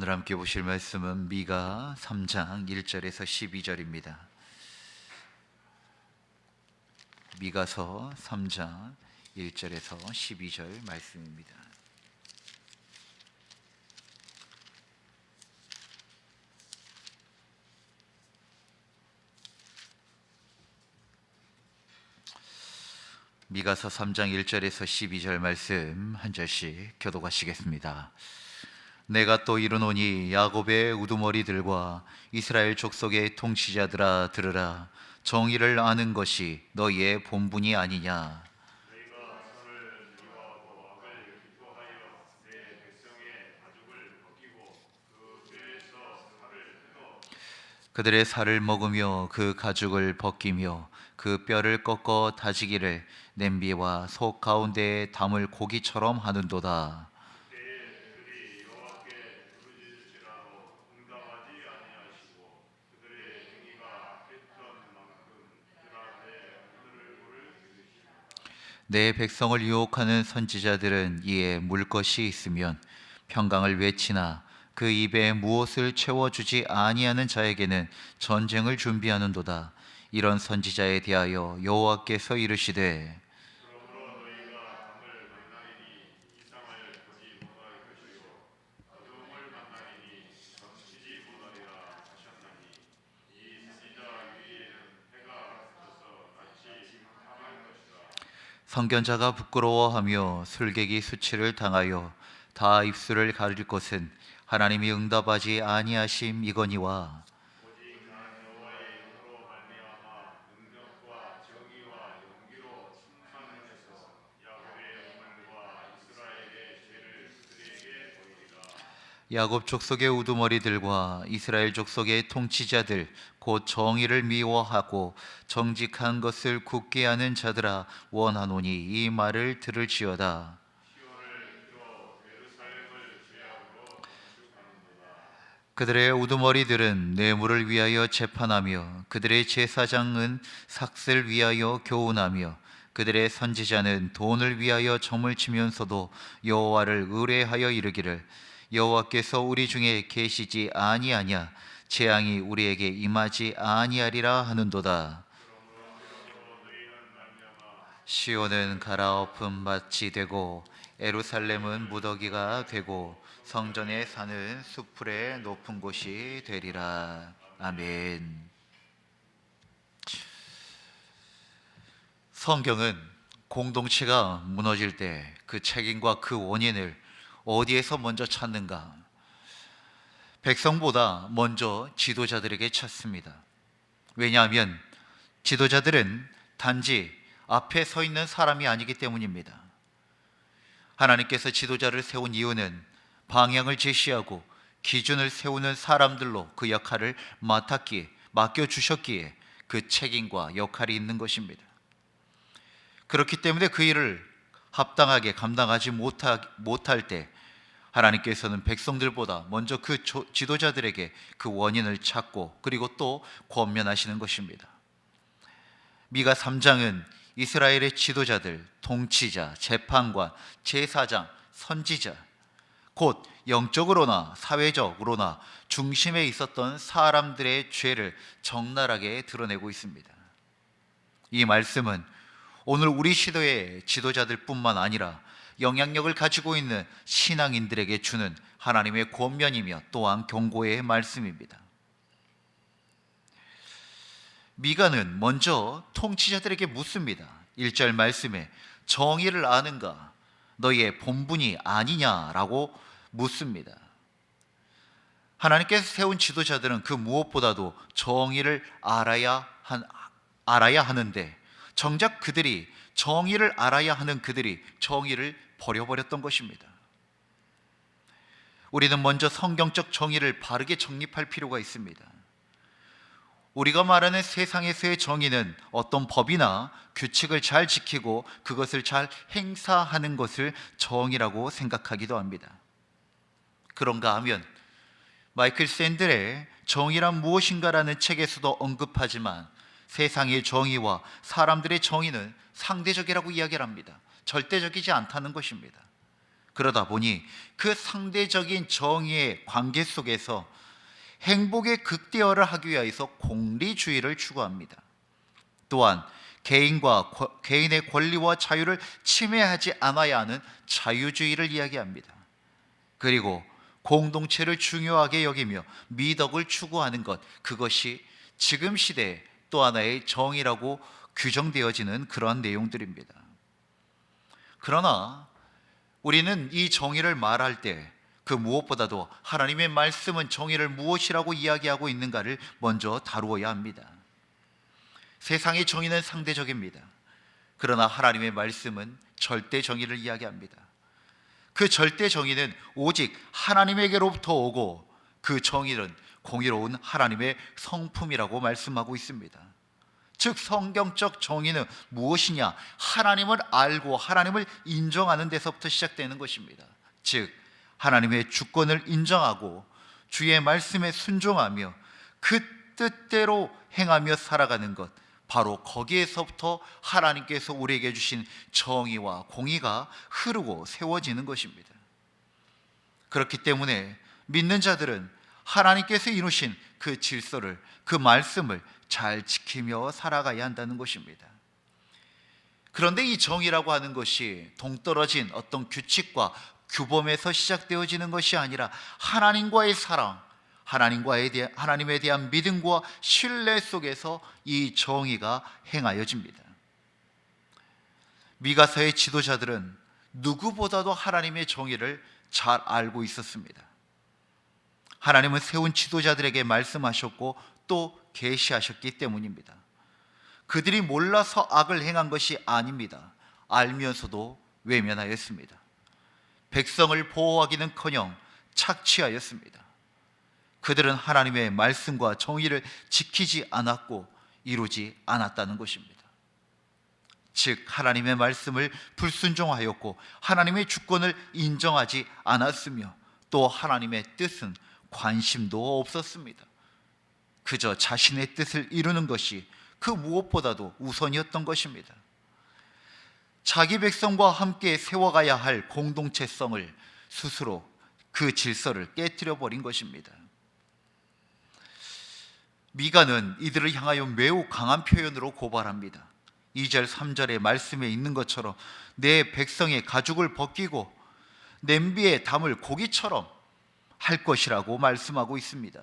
오늘 함께 보실 말씀은 미가 3장 1절에서 12절입니다. 미가서 3장 1절에서 12절 말씀입니다. 미가서 3장 1절에서 12절 말씀 한 절씩 교독하시겠습니다. 내가 또 이르노니 야곱의 우두머리들과 이스라엘 족속의 통치자들아 들으라. 정의를 아는 것이 너희의 본분이 아니냐. 그들의 살을 먹으며 그 가죽을 벗기며 그 뼈를 꺾어 다지기를 냄비와 속 가운데에 담을 고기처럼 하는도다. 내 백성을 유혹하는 선지자들은 이에 물 것이 있으면 평강을 외치나 그 입에 무엇을 채워주지 아니하는 자에게는 전쟁을 준비하는도다. 이런 선지자에 대하여 여호와께서 이르시되 선견자가 부끄러워하며 술객이 수치를 당하여 다 입술을 가릴 것은 하나님이 응답하지 아니하심이거니와. 야곱 족속의 우두머리들과 이스라엘 족속의 통치자들 곧 정의를 미워하고 정직한 것을 굳게 하는 자들아 원하노니 이 말을 들을지어다. 그들의 우두머리들은 뇌물을 위하여 재판하며 그들의 제사장은 삭슬 위하여 교훈하며 그들의 선지자는 돈을 위하여 점을 치면서도 여호와를 의뢰하여 이르기를 여호와께서 우리 중에 계시지 아니하냐 재앙이 우리에게 임하지 아니하리라 하는도다. 시온은 갈아엎은 밭이 되고 예루살렘은 무더기가 되고 성전에 사는 수풀의 높은 곳이 되리라. 아멘. 성경은 공동체가 무너질 때 그 책임과 그 원인을 어디에서 먼저 찾는가? 백성보다 먼저 지도자들에게 찾습니다. 왜냐하면 지도자들은 단지 앞에 서 있는 사람이 아니기 때문입니다. 하나님께서 지도자를 세운 이유는 방향을 제시하고 기준을 세우는 사람들로 그 역할을 맡겨주셨기에 그 책임과 역할이 있는 것입니다. 그렇기 때문에 그 일을 합당하게 감당하지 못할 때 하나님께서는 백성들보다 먼저 그 지도자들에게 그 원인을 찾고 그리고 또 권면하시는 것입니다. 미가 3장은 이스라엘의 지도자들, 통치자, 재판관, 제사장, 선지자 곧 영적으로나 사회적으로나 중심에 있었던 사람들의 죄를 적나라하게 드러내고 있습니다. 이 말씀은 오늘 우리 시대의 지도자들 뿐만 아니라 영향력을 가지고 있는 신앙인들에게 주는 하나님의 권면이며 또한 경고의 말씀입니다. 미가는 먼저 통치자들에게 묻습니다. 1절 말씀에 정의를 아는가? 너희의 본분이 아니냐라고 묻습니다. 하나님께서 세운 지도자들은 그 무엇보다도 정의를 알아야 하는데 정작 그들이 정의를 알아야 하는 그들이 정의를 버려버렸던 것입니다. 우리는 먼저 성경적 정의를 바르게 정립할 필요가 있습니다. 우리가 말하는 세상에서의 정의는 어떤 법이나 규칙을 잘 지키고 그것을 잘 행사하는 것을 정의라고 생각하기도 합니다. 그런가 하면 마이클 샌들의 정의란 무엇인가라는 책에서도 언급하지만 세상의 정의와 사람들의 정의는 상대적이라고 이야기를 합니다. 절대적이지 않다는 것입니다. 그러다 보니 그 상대적인 정의의 관계 속에서 행복의 극대화를 하기 위해서 공리주의를 추구합니다. 또한 개인의 권리와 자유를 침해하지 않아야 하는 자유주의를 이야기합니다. 그리고 공동체를 중요하게 여기며 미덕을 추구하는 것, 그것이 지금 시대의 또 하나의 정의라고 규정되어지는 그러한 내용들입니다. 그러나 우리는 이 정의를 말할 때 그 무엇보다도 하나님의 말씀은 정의를 무엇이라고 이야기하고 있는가를 먼저 다루어야 합니다. 세상의 정의는 상대적입니다. 그러나 하나님의 말씀은 절대 정의를 이야기합니다. 그 절대 정의는 오직 하나님에게로부터 오고 그 정의는 공의로운 하나님의 성품이라고 말씀하고 있습니다. 즉 성경적 정의는 무엇이냐? 하나님을 알고 하나님을 인정하는 데서부터 시작되는 것입니다. 즉 하나님의 주권을 인정하고 주의 말씀에 순종하며 그 뜻대로 행하며 살아가는 것, 바로 거기에서부터 하나님께서 우리에게 주신 정의와 공의가 흐르고 세워지는 것입니다. 그렇기 때문에 믿는 자들은 하나님께서 이루신 그 질서를, 그 말씀을 잘 지키며 살아가야 한다는 것입니다. 그런데 이 정의라고 하는 것이 동떨어진 어떤 규칙과 규범에서 시작되어지는 것이 아니라 하나님과의 사랑, 하나님에 대한 믿음과 신뢰 속에서 이 정의가 행하여집니다. 미가서의 지도자들은 누구보다도 하나님의 정의를 잘 알고 있었습니다. 하나님은 세운 지도자들에게 말씀하셨고 또 계시하셨기 때문입니다. 그들이 몰라서 악을 행한 것이 아닙니다. 알면서도 외면하였습니다. 백성을 보호하기는커녕 착취하였습니다. 그들은 하나님의 말씀과 정의를 지키지 않았고 이루지 않았다는 것입니다. 즉 하나님의 말씀을 불순종하였고 하나님의 주권을 인정하지 않았으며 또 하나님의 뜻은 관심도 없었습니다. 그저 자신의 뜻을 이루는 것이 그 무엇보다도 우선이었던 것입니다. 자기 백성과 함께 세워가야 할 공동체성을 스스로 그 질서를 깨뜨려 버린 것입니다. 미가는 이들을 향하여 매우 강한 표현으로 고발합니다. 2절 3절의 말씀에 있는 것처럼 내 백성의 가죽을 벗기고 냄비에 담을 고기처럼 할 것이라고 말씀하고 있습니다.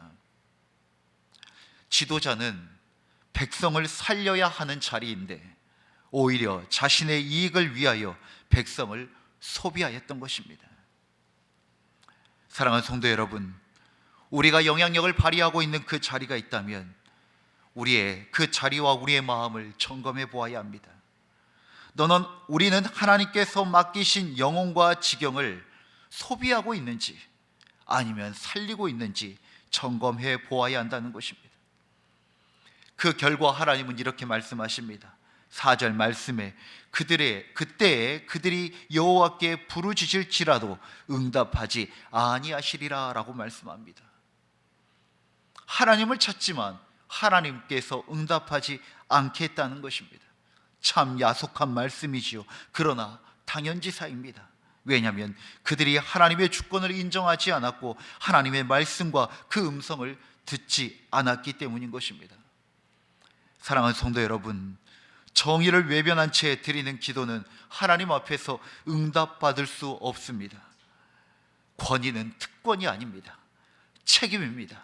지도자는 백성을 살려야 하는 자리인데 오히려 자신의 이익을 위하여 백성을 소비하였던 것입니다. 사랑하는 성도 여러분, 우리가 영향력을 발휘하고 있는 그 자리가 있다면 우리의 그 자리와 우리의 마음을 점검해 보아야 합니다. 우리는 하나님께서 맡기신 영혼과 지경을 소비하고 있는지 아니면 살리고 있는지 점검해 보아야 한다는 것입니다. 그 결과 하나님은 이렇게 말씀하십니다. 4절 말씀에 그때에 그들이 여호와께 부르짖을지라도 응답하지 아니하시리라 라고 말씀합니다. 하나님을 찾지만 하나님께서 응답하지 않겠다는 것입니다. 참 야속한 말씀이지요. 그러나 당연지사입니다. 왜냐하면 그들이 하나님의 주권을 인정하지 않았고 하나님의 말씀과 그 음성을 듣지 않았기 때문인 것입니다. 사랑하는 성도 여러분, 정의를 외면한 채 드리는 기도는 하나님 앞에서 응답받을 수 없습니다. 권위는 특권이 아닙니다. 책임입니다.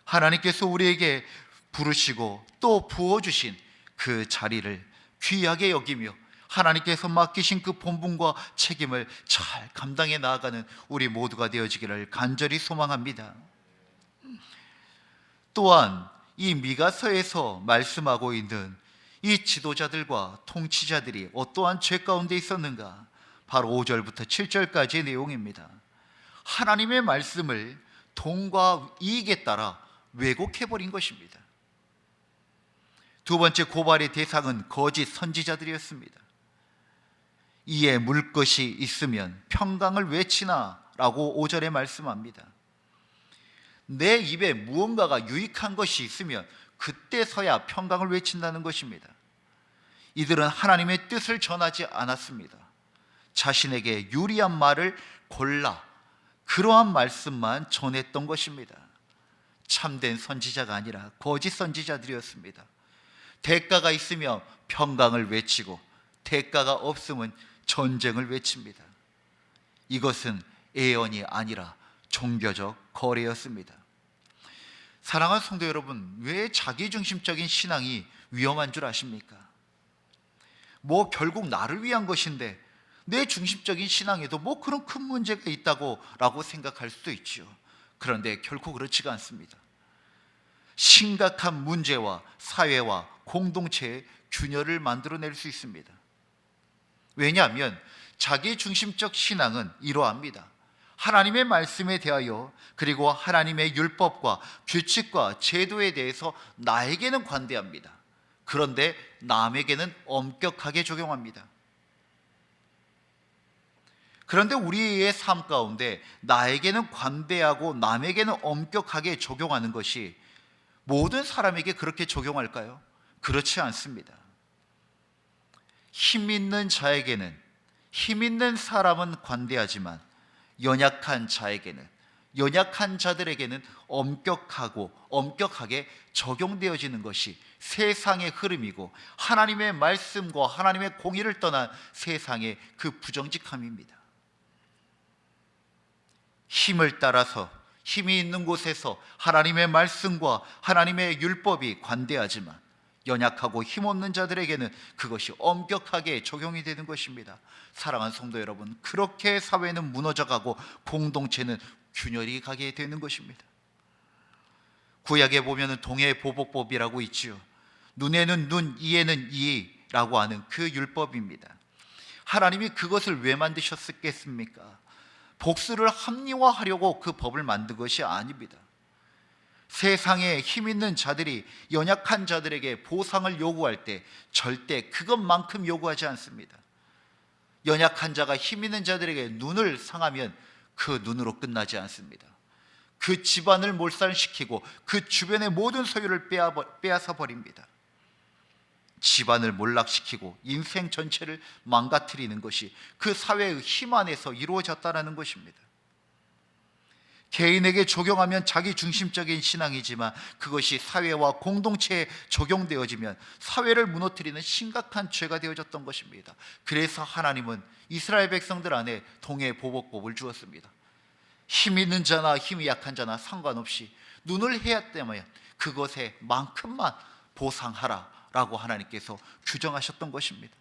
하나님께서 우리에게 부르시고 또 부어주신 그 자리를 귀하게 여기며 하나님께서 맡기신 그 본분과 책임을 잘 감당해 나아가는 우리 모두가 되어지기를 간절히 소망합니다. 또한 이 미가서에서 말씀하고 있는 이 지도자들과 통치자들이 어떠한 죄 가운데 있었는가? 바로 5절부터 7절까지의 내용입니다. 하나님의 말씀을 돈과 이익에 따라 왜곡해버린 것입니다. 두 번째 고발의 대상은 거짓 선지자들이었습니다. 이에 물 것이 있으면 평강을 외치나 라고 5절에 말씀합니다. 내 입에 무언가가 유익한 것이 있으면 그때서야 평강을 외친다는 것입니다. 이들은 하나님의 뜻을 전하지 않았습니다. 자신에게 유리한 말을 골라 그러한 말씀만 전했던 것입니다. 참된 선지자가 아니라 거짓 선지자들이었습니다. 대가가 있으면 평강을 외치고 대가가 없으면 전쟁을 외칩니다. 이것은 예언이 아니라 종교적 거래였습니다. 사랑하는 성도 여러분, 왜 자기중심적인 신앙이 위험한 줄 아십니까? 결국 나를 위한 것인데 내 중심적인 신앙에도 그런 큰 문제가 있다고 라고 생각할 수도 있죠. 그런데 결코 그렇지가 않습니다. 심각한 문제와 사회와 공동체의 균열을 만들어낼 수 있습니다. 왜냐하면 자기중심적 신앙은 이러합니다. 하나님의 말씀에 대하여 그리고 하나님의 율법과 규칙과 제도에 대해서 나에게는 관대합니다. 그런데 남에게는 엄격하게 적용합니다. 그런데 우리의 삶 가운데 나에게는 관대하고 남에게는 엄격하게 적용하는 것이 모든 사람에게 그렇게 적용할까요? 그렇지 않습니다. 힘 있는 자에게는, 힘 있는 사람은 관대하지만 연약한 자에게는, 연약한 자들에게는 엄격하게 적용되어지는 것이 세상의 흐름이고 하나님의 말씀과 하나님의 공의를 떠난 세상의 그 부정직함입니다. 힘을 따라서 힘이 있는 곳에서 하나님의 말씀과 하나님의 율법이 관대하지만 연약하고 힘없는 자들에게는 그것이 엄격하게 적용이 되는 것입니다. 사랑하는 성도 여러분, 그렇게 사회는 무너져가고 공동체는 균열이 가게 되는 것입니다. 구약에 보면 동해보복법이라고 있지요. 눈에는 눈, 이에는 이라고 하는 그 율법입니다. 하나님이 그것을 왜 만드셨겠습니까? 복수를 합리화하려고 그 법을 만든 것이 아닙니다. 세상에 힘 있는 자들이 연약한 자들에게 보상을 요구할 때 절대 그것만큼 요구하지 않습니다. 연약한 자가 힘 있는 자들에게 눈을 상하면 그 눈으로 끝나지 않습니다. 그 집안을 몰살시키고 그 주변의 모든 소유를 빼앗아 버립니다. 집안을 몰락시키고 인생 전체를 망가뜨리는 것이 그 사회의 힘 안에서 이루어졌다는 것입니다. 개인에게 적용하면 자기 중심적인 신앙이지만 그것이 사회와 공동체에 적용되어지면 사회를 무너뜨리는 심각한 죄가 되어졌던 것입니다. 그래서 하나님은 이스라엘 백성들 안에 동해보복법을 주었습니다. 힘 있는 자나 힘이 약한 자나 상관없이 눈을 해야 때면 그것에 만큼만 보상하라 라고 하나님께서 규정하셨던 것입니다.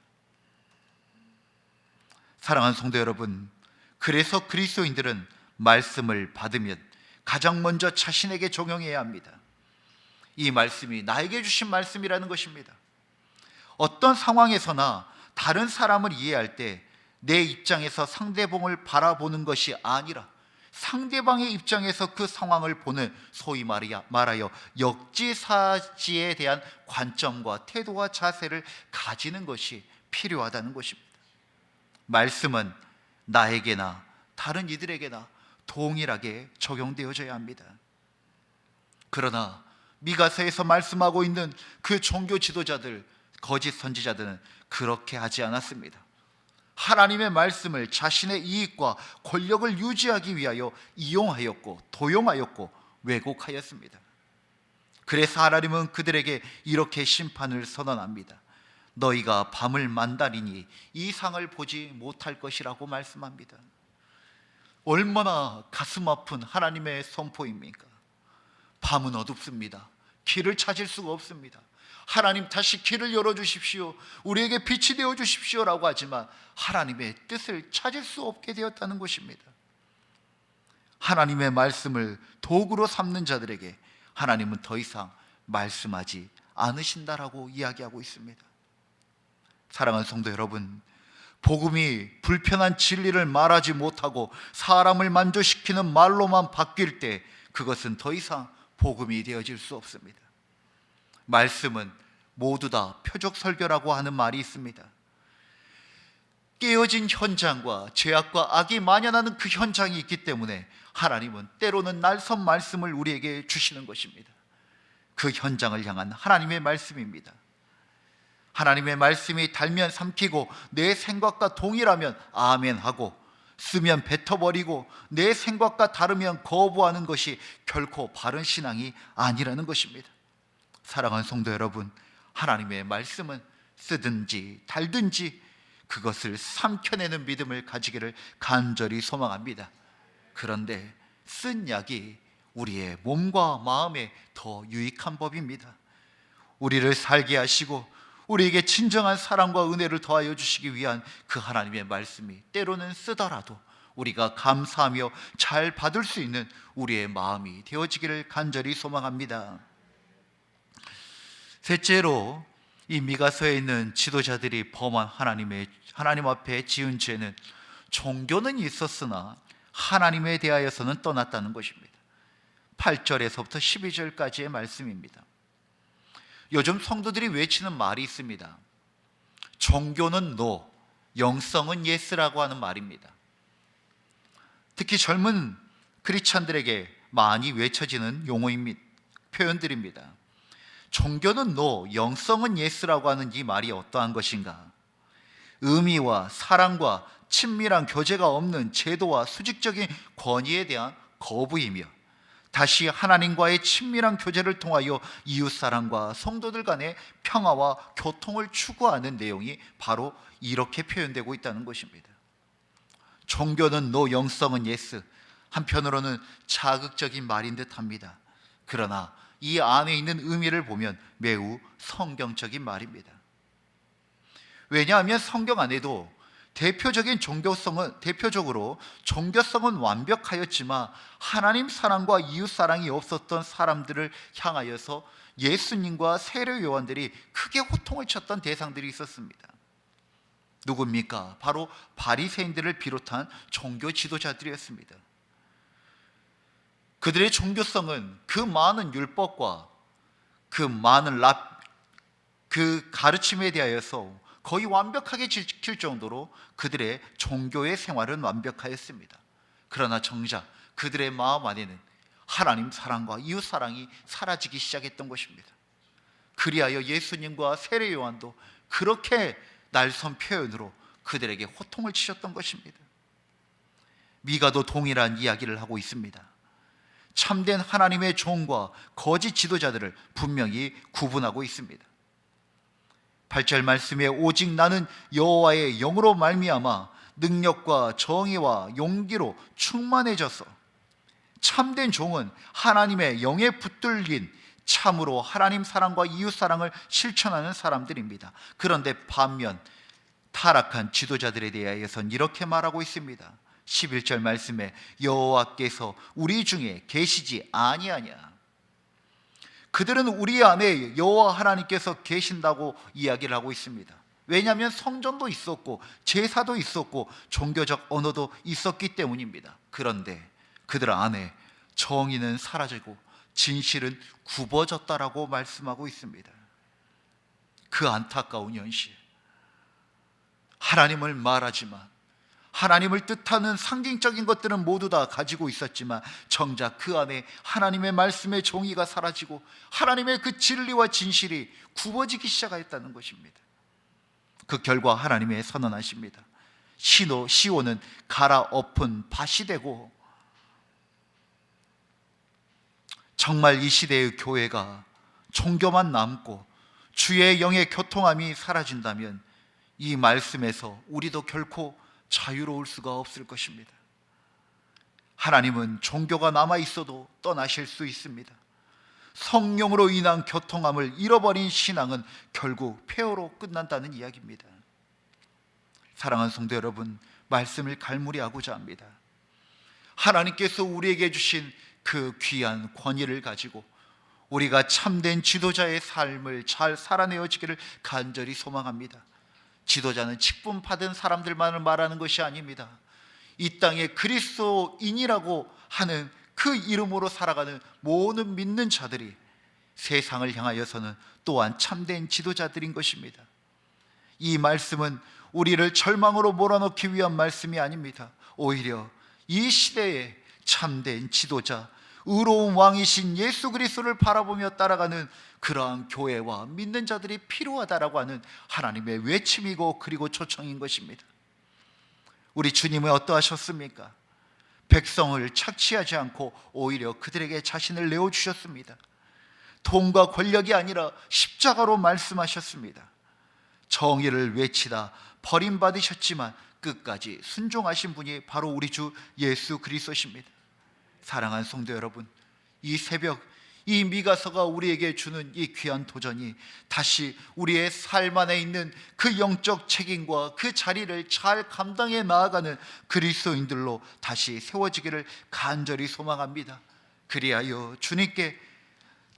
사랑하는 성도 여러분, 그래서 그리스도인들은 말씀을 받으면 가장 먼저 자신에게 적용해야 합니다. 이 말씀이 나에게 주신 말씀이라는 것입니다. 어떤 상황에서나 다른 사람을 이해할 때 내 입장에서 상대방을 바라보는 것이 아니라 상대방의 입장에서 그 상황을 보는 소위 말하여 역지사지에 대한 관점과 태도와 자세를 가지는 것이 필요하다는 것입니다. 말씀은 나에게나 다른 이들에게나 동일하게 적용되어져야 합니다. 그러나 미가서에서 말씀하고 있는 그 종교 지도자들, 거짓 선지자들은 그렇게 하지 않았습니다. 하나님의 말씀을 자신의 이익과 권력을 유지하기 위하여 이용하였고 도용하였고 왜곡하였습니다. 그래서 하나님은 그들에게 이렇게 심판을 선언합니다. 너희가 밤을 만다리니 이상을 보지 못할 것이라고 말씀합니다. 얼마나 가슴 아픈 하나님의 선포입니까? 밤은 어둡습니다. 길을 찾을 수가 없습니다. 하나님 다시 길을 열어주십시오, 우리에게 빛이 되어주십시오 라고 하지만 하나님의 뜻을 찾을 수 없게 되었다는 것입니다. 하나님의 말씀을 도구로 삼는 자들에게 하나님은 더 이상 말씀하지 않으신다라고 이야기하고 있습니다. 사랑하는 성도 여러분, 복음이 불편한 진리를 말하지 못하고 사람을 만족시키는 말로만 바뀔 때 그것은 더 이상 복음이 되어질 수 없습니다. 말씀은 모두 다 표적 설교라고 하는 말이 있습니다. 깨어진 현장과 죄악과 악이 만연하는 그 현장이 있기 때문에 하나님은 때로는 날선 말씀을 우리에게 주시는 것입니다. 그 현장을 향한 하나님의 말씀입니다. 하나님의 말씀이 달면 삼키고 내 생각과 동일하면 아멘하고, 쓰면 뱉어버리고 내 생각과 다르면 거부하는 것이 결코 바른 신앙이 아니라는 것입니다. 사랑하는 성도 여러분, 하나님의 말씀은 쓰든지 달든지 그것을 삼켜내는 믿음을 가지기를 간절히 소망합니다. 그런데 쓴 약이 우리의 몸과 마음에 더 유익한 법입니다. 우리를 살게 하시고 우리에게 진정한 사랑과 은혜를 더하여 주시기 위한 그 하나님의 말씀이 때로는 쓰더라도 우리가 감사하며 잘 받을 수 있는 우리의 마음이 되어지기를 간절히 소망합니다. 셋째로, 이 미가서에 있는 지도자들이 범한 하나님 앞에 지은 죄는 종교는 있었으나 하나님에 대하여서는 떠났다는 것입니다. 8절에서부터 12절까지의 말씀입니다. 요즘 성도들이 외치는 말이 있습니다. 종교는 no, 영성은 yes라고 하는 말입니다. 특히 젊은 크리스찬들에게 많이 외쳐지는 용어입니다. 표현들입니다. 종교는 no, 영성은 yes라고 하는 이 말이 어떠한 것인가? 의미와 사랑과 친밀한 교제가 없는 제도와 수직적인 권위에 대한 거부이며, 다시 하나님과의 친밀한 교제를 통하여 이웃사랑과 성도들 간의 평화와 교통을 추구하는 내용이 바로 이렇게 표현되고 있다는 것입니다. 종교는 no, 영성은 yes, 한편으로는 자극적인 말인 듯 합니다. 그러나 이 안에 있는 의미를 보면 매우 성경적인 말입니다. 왜냐하면 성경 안에도 대표적으로 종교성은 완벽하였지만 하나님 사랑과 이웃 사랑이 없었던 사람들을 향하여서 예수님과 세례 요한들이 크게 호통을 쳤던 대상들이 있었습니다. 누굽니까? 바로 바리새인들을 비롯한 종교 지도자들이었습니다. 그들의 종교성은 그 많은 율법과 그 많은 그 가르침에 대하여서 거의 완벽하게 지킬 정도로 그들의 종교의 생활은 완벽하였습니다. 그러나 정작 그들의 마음 안에는 하나님 사랑과 이웃 사랑이 사라지기 시작했던 것입니다. 그리하여 예수님과 세례 요한도 그렇게 날선 표현으로 그들에게 호통을 치셨던 것입니다. 미가도 동일한 이야기를 하고 있습니다. 참된 하나님의 종과 거짓 지도자들을 분명히 구분하고 있습니다. 8절 말씀에 오직 나는 여호와의 영으로 말미암아 능력과 정의와 용기로 충만해져서, 참된 종은 하나님의 영에 붙들린 참으로 하나님 사랑과 이웃 사랑을 실천하는 사람들입니다. 그런데 반면 타락한 지도자들에 대하여선 이렇게 말하고 있습니다. 11절 말씀에 여호와께서 우리 중에 계시지 아니하냐. 그들은 우리 안에 여호와 하나님께서 계신다고 이야기를 하고 있습니다. 왜냐하면 성전도 있었고 제사도 있었고 종교적 언어도 있었기 때문입니다. 그런데 그들 안에 정의는 사라지고 진실은 굽어졌다라고 말씀하고 있습니다. 그 안타까운 현실, 하나님을 말하지만 하나님을 뜻하는 상징적인 것들은 모두 다 가지고 있었지만 정작 그 안에 하나님의 말씀의 정의가 사라지고 하나님의 그 진리와 진실이 굽어지기 시작했다는 것입니다. 그 결과 하나님의 선언하십니다. 시온은 갈아엎은 밭이 되고, 정말 이 시대의 교회가 종교만 남고 주의 영의 교통함이 사라진다면 이 말씀에서 우리도 결코 자유로울 수가 없을 것입니다. 하나님은 종교가 남아있어도 떠나실 수 있습니다. 성령으로 인한 교통함을 잃어버린 신앙은 결국 폐허로 끝난다는 이야기입니다. 사랑하는 성도 여러분, 말씀을 갈무리하고자 합니다. 하나님께서 우리에게 주신 그 귀한 권위를 가지고 우리가 참된 지도자의 삶을 잘 살아내어지기를 간절히 소망합니다. 지도자는 직분 받은 사람들만을 말하는 것이 아닙니다. 이 땅에 그리스도인이라고 하는 그 이름으로 살아가는 모든 믿는 자들이 세상을 향하여서는 또한 참된 지도자들인 것입니다. 이 말씀은 우리를 절망으로 몰아넣기 위한 말씀이 아닙니다. 오히려 이 시대에 참된 지도자, 의로운 왕이신 예수 그리스도를 바라보며 따라가는 그러한 교회와 믿는 자들이 필요하다라고 하는 하나님의 외침이고 그리고 초청인 것입니다. 우리 주님은 어떠하셨습니까? 백성을 착취하지 않고 오히려 그들에게 자신을 내어주셨습니다. 돈과 권력이 아니라 십자가로 말씀하셨습니다. 정의를 외치다 버림받으셨지만 끝까지 순종하신 분이 바로 우리 주 예수 그리스도십니다. 사랑하는 성도 여러분, 이 새벽 이 미가서가 우리에게 주는 이 귀한 도전이 다시 우리의 삶 안에 있는 그 영적 책임과 그 자리를 잘 감당해 나아가는 그리스도인들로 다시 세워지기를 간절히 소망합니다. 그리하여 주님께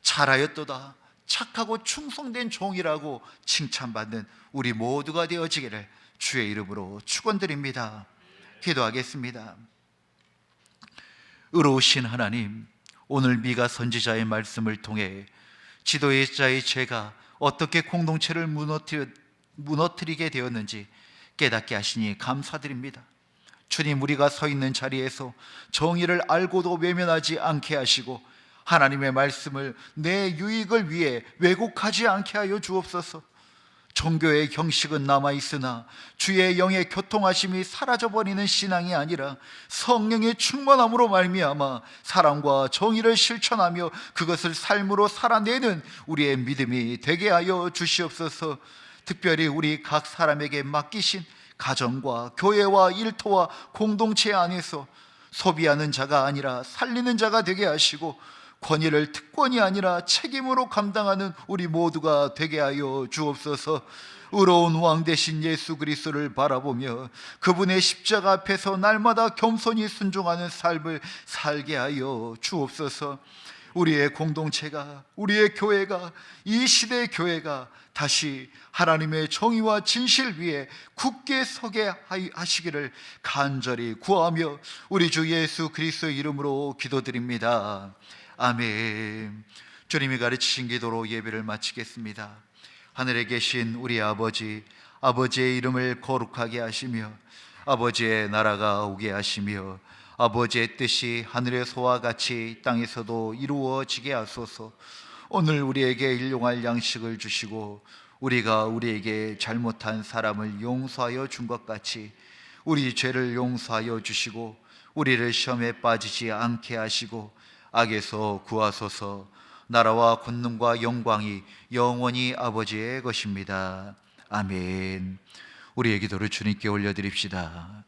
잘하였도다, 착하고 충성된 종이라고 칭찬받는 우리 모두가 되어지기를 주의 이름으로 축원드립니다. 기도하겠습니다. 의로우신 하나님, 오늘 미가 선지자의 말씀을 통해 지도자의 죄가 어떻게 공동체를 무너뜨리게 되었는지 깨닫게 하시니 감사드립니다. 주님, 우리가 서 있는 자리에서 정의를 알고도 외면하지 않게 하시고 하나님의 말씀을 내 유익을 위해 왜곡하지 않게 하여 주옵소서. 종교의 형식은 남아있으나 주의 영의 교통하심이 사라져버리는 신앙이 아니라 성령의 충만함으로 말미암아 사랑과 정의를 실천하며 그것을 삶으로 살아내는 우리의 믿음이 되게 하여 주시옵소서. 특별히 우리 각 사람에게 맡기신 가정과 교회와 일터와 공동체 안에서 소비하는 자가 아니라 살리는 자가 되게 하시고 권위를 특권이 아니라 책임으로 감당하는 우리 모두가 되게 하여 주옵소서. 의로운 왕 되신 예수 그리스도를 바라보며 그분의 십자가 앞에서 날마다 겸손히 순종하는 삶을 살게 하여 주옵소서. 우리의 공동체가, 우리의 교회가, 이 시대의 교회가 다시 하나님의 정의와 진실 위에 굳게 서게 하시기를 간절히 구하며 우리 주 예수 그리스도의 이름으로 기도드립니다. 아멘. 주님이 가르치신 기도로 예배를 마치겠습니다. 하늘에 계신 우리 아버지, 아버지의 이름을 거룩하게 하시며 아버지의 나라가 오게 하시며 아버지의 뜻이 하늘에서와 같이 땅에서도 이루어지게 하소서. 오늘 우리에게 일용할 양식을 주시고 우리가 우리에게 잘못한 사람을 용서하여 준 것 같이 우리 죄를 용서하여 주시고 우리를 시험에 빠지지 않게 하시고 악에서 구하소서. 나라와 권능과 영광이 영원히 아버지의 것입니다. 아멘. 우리의 기도를 주님께 올려드립시다.